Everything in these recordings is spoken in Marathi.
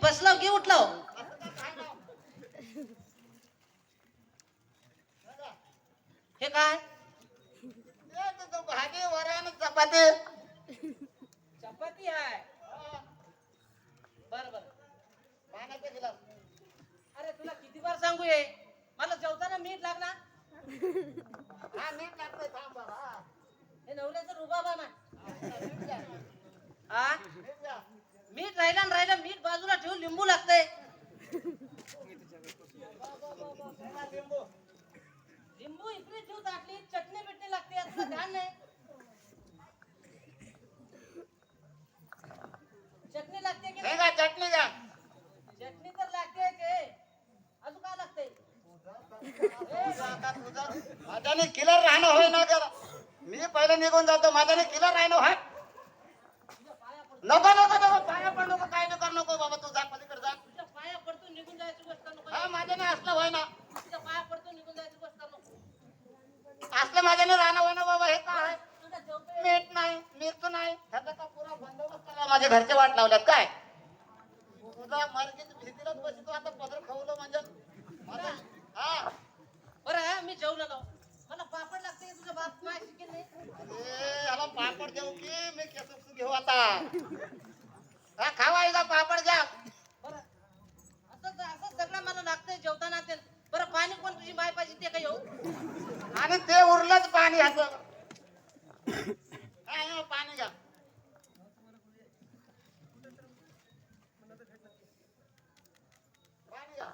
बसलाव की उठलाव? हे काय? भाजी वरण चपाती. चपाती आहे. बर बर. पाण्याचा गिलास. अरे तुला किती बार सांगू ये, मला जेवताना मीठ लागला. हा मीठ लागतंय, थांब बाबा. हे नवऱ्याचं रुबाब आहे. मीठ द्या. हा मीठ द्या. मीठ राहिला न राहिला, मीठ बाजूला ठेवून लिंबू लागतंय. लिंबू. लिंबू इकडे ठेवू टाकली, चटणी बिटणी लागते याचं ध्यान नाही. चटणी लागते की हे नाही? का चटणी द्या. चटणी तर लागते ते. अजून काय लागतंय? तुझं माझ्याने किलर राहणं होय ना त्याला. मी पहिले निघून जातो, माझ्याने किलर राहणं होय. तुझ्या पाया पडतो. नको नको नको, पाया पण नको, काय नको नको बाबा, तू जा पलीकडे जा. तुझ्या पाया पडतो निघून जायची गोष्ट नको. हा माझ्याने असलं होय ना, तुझ्या पाया पडतो निघून जायची गोष्ट नको. असलं माझ्याने राहणं होय ना बाबा. हे काय तुझा जेवतोय. मीठ नाही, मिरची नाही, ह्याचा का पुरा बंदोबस्त केला. माझे घरचे वाट लावल्यात काय. तुझा मर्जीत भीतीलाच बसतो आता, पदर खवलं म्हणजे माझं. हा बरं मी जेवलो ना. मला पापड लागते, तुझा बाप काय शिकेल नाही. अरे याला पापड देऊ की मी केस घेऊ आता. हा खावा एकदा पापड घ्या. बरं असं सगळं मला लागतंय जेवताना ते. बरं पाणी कोण तुझी माय पाहिजे ते काय येऊ? आणि ते उरलंच पाणी ह्याचं. हा पाणी घ्या. पाणी घ्या.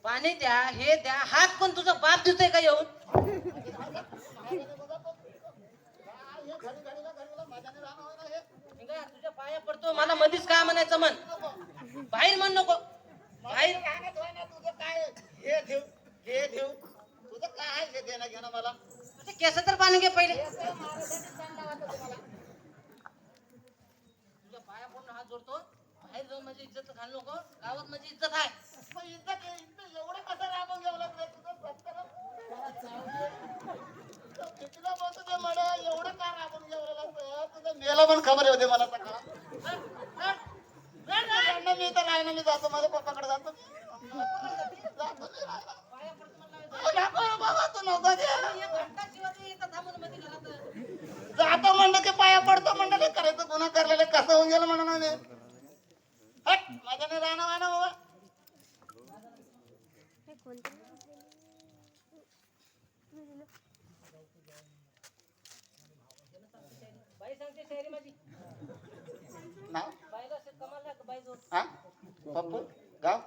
पाणी द्या, हे द्या. हात कोण तुझा बाप देतोय का येऊन? निघा, तुझ्या पाया पडतो. मला मधीच काय म्हणायचं मन. बाहेर म्हण नको. बाहेर तुझं काय हे ठेव हे ठेव, तुझं काय हे देणं घेणं मला. तुझे केस तर पाणी घे पहिले. तुझ्या पाया पडून हात जोडतो. बाहेर जाऊन माझी इज्जत घाल नको. गावात माझी इज्जत आहे. इज्जत एवढं कसं राबून घ्यावं लागलं तुझं सत्तर. कितीला बोलतो ते मला, एवढं का राबून घ्यावं लागतं तुझं. मेला पण खबर होते मला सकाळ. मी तर राहिना, मी जातो माझ्या पप्पाकडे जातो. पाया पडतो मला. नको बाबा, तू नको दे. एक घंटा शिवाय येतात थांबून मध्ये घरात. जातो म्हणलं की पाया पडतो म्हणलं की करायचं. गुन्हा करलेलं कसं होऊन गेलं म्हणून मी हट माझ्याने राहणं वाहणं बाबा. बाई सांगते शायरी माझी. नाव बाईला असं कमाल लाग बाई जोड. हा पप्पू गाव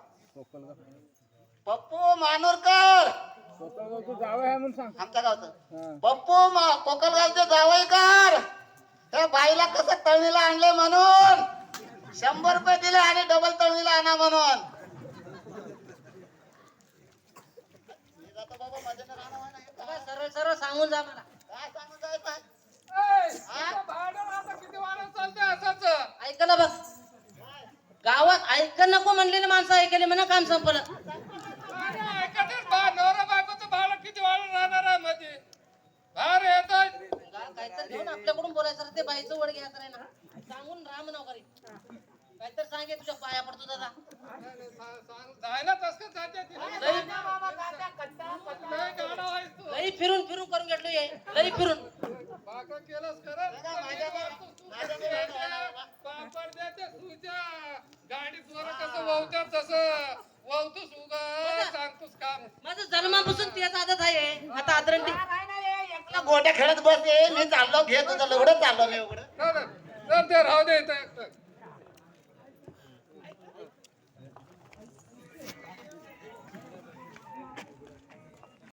पप्पू मानूरकर आमच्या गावचं. पप्पू कोकलगावचे जावईकर. त्या बाईला कसं तळणीला आणले म्हणून 100 रुपये दिले आणि डबल तळणीला आणा म्हणून. मी जातो बाबा, माझ्याने राहणं वाहणं हे काय. बाबा, सरळ सरळ सांगून जा मला. काय सांगू जायचं आहे? ऐकलं बघ, गावात ऐक नको म्हणलेले माणसं ऐकले म्हणा, काम संपलं. काहीतरी घेऊन आपल्याकडून बोलायचं रे. ते बाईचं वड घ्यायचं रे ना. सांगून राम नाव करी. काहीतरी सांगे, तुझ्या पाया पडतो दादा. लई फिरून फिरून करून घेतलो ये. लई फिरून. माझं जन्मापासून तेच आदत आहे. आता आदरंडी गोट्या खेळत बस. मी चाललो घे तुझं लवडं चाललो मी एवढं. राहू दे.